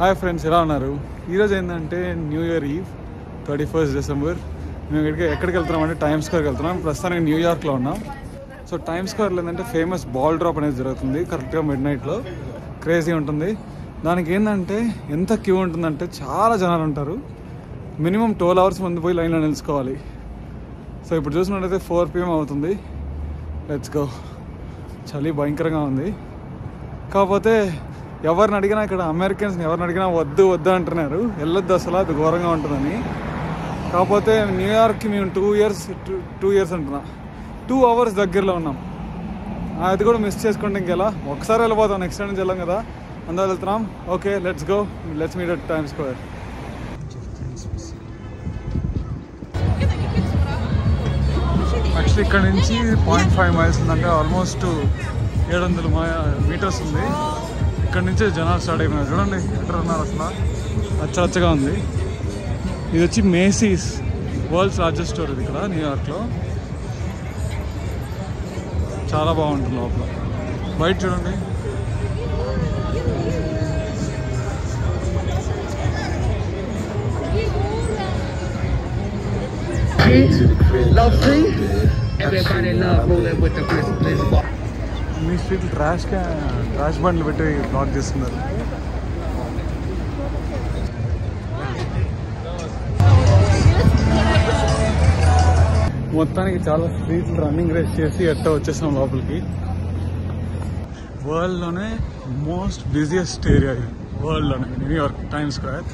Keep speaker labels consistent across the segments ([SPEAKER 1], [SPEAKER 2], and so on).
[SPEAKER 1] Hi friends, ఎలా ఉన్నారు? ఈరోజు ఏంటంటే న్యూ ఇయర్ ఈవ్ 31st December. మేము ఎక్కడికి వెళ్తున్నామంటే టైమ్స్ స్క్వేర్కి వెళ్తున్నాం. ప్రస్తుతానికి న్యూయార్క్లో ఉన్నాం. సో టైమ్స్ స్క్వేర్లో ఏంటంటే ఫేమస్ బాల్ డ్రాప్ అనేది జరుగుతుంది కరెక్ట్గా మిడ్నైట్లో. క్రేజీ ఉంటుంది. దానికి ఏంటంటే ఎంత క్యూ ఉంటుందంటే చాలా జనాలు ఉంటారు. మినిమం 12 hours ముందు పోయి లైన్లో నిలుచుకోవాలి. సో ఇప్పుడు చూసినట్టయితే 4 PM అవుతుంది. Let's go. చలి భయంకరంగా ఉంది. కాకపోతే ఎవరిని అడిగినా ఇక్కడ అమెరికన్స్ని ఎవరిని అడిగినా వద్దు వద్దు అంటున్నారు. వెళ్ళొద్దు, అసలు అది ఘోరంగా ఉంటుందని. కాకపోతే న్యూయార్క్కి మేము 2 years అంటున్నా, 2 hours దగ్గరలో ఉన్నాం. అది కూడా మిస్ చేసుకుంటే ఇంకెలా? ఒకసారి వెళ్ళిపోతాం, నెక్స్ట్ టైం నుంచి వెళ్ళాం కదా, అందరూ వెళ్తున్నాం. Okay, let's go, let's meet at times square. Actually ఇక్కడ నుంచి 0.5 miles ఉందంటే ఆల్మోస్ట్ 700 meters ఉంది. ఇక్కడ నుంచే జనాలు స్టార్ట్ అయిపోయినారు. చూడండి ఎక్కడ ఉన్నారు, అసలు అచ్చగా ఉంది. ఇది వచ్చి మేసీస్ వరల్డ్స్ లార్జెస్ట్ స్టోర్. ఇది ఇక్కడ న్యూయార్క్లో చాలా బాగుంటుంది. లోపల బయట చూడండి. మీ స్ట్రీట్ ట్రాష్ బండ్లు పెట్టి బ్లాక్ చేస్తున్నారు. మొత్తానికి చాలా స్ట్రీట్లు రన్నింగ్ రేస్ చేసి ఎట్టా వచ్చేసాం లోపలికి. వరల్డ్లోనే మోస్ట్ బిజియెస్ట్ ఏరియా ఇది, వరల్డ్లోనే New York Times Square.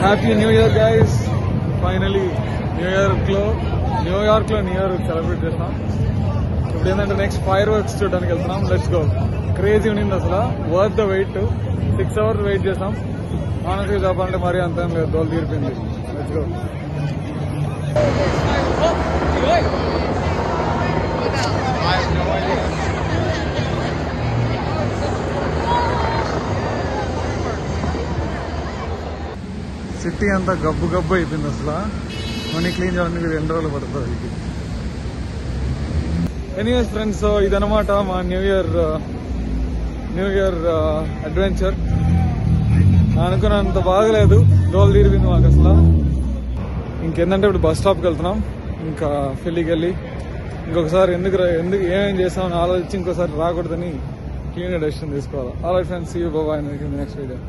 [SPEAKER 1] Happy new year guys. Finally న్యూయార్క్లో న్యూ ఇయర్ సెలబ్రేట్ చేస్తాం. ఇప్పుడు ఏంటంటే నెక్స్ట్ ఫైర్ వర్క్స్ చూడడానికి వెళ్తున్నాం. Let's go. క్రేజీ ఉండింది అసలు, worth the wait. 6 hours wait చేసాం. ఆనెస్ట్గా చెప్పాలంటే మరీ అంత ఏం లేదు, దోలు తీరిపోయింది. Let's go. సిటీ అంతా గబ్బు అయిపోయింది అసలు. మనీ క్లీన్ చేయడానికి 2 రోజులు పడుతుంది. ఎనీవేస్ ఫ్రెండ్స్, సో ఇదనమాట మా న్యూ ఇయర్ అడ్వెంచర్. అనుకున్నంత బాగలేదు, దోలు తీరిపోయింది మాకు అసలు. ఇంకేందంటే ఇప్పుడు బస్ స్టాప్కి వెళ్తున్నాం. ఇంకా ఫిల్లీకి వెళ్ళి ఇంకొకసారి ఎందుకు ఏమేం చేస్తామని ఆలోచించి ఇంకోసారి రాకూడదని క్లీన్గా డెసిషన్ తీసుకోవాలి. Alright friends, see you, bye bye. Next video.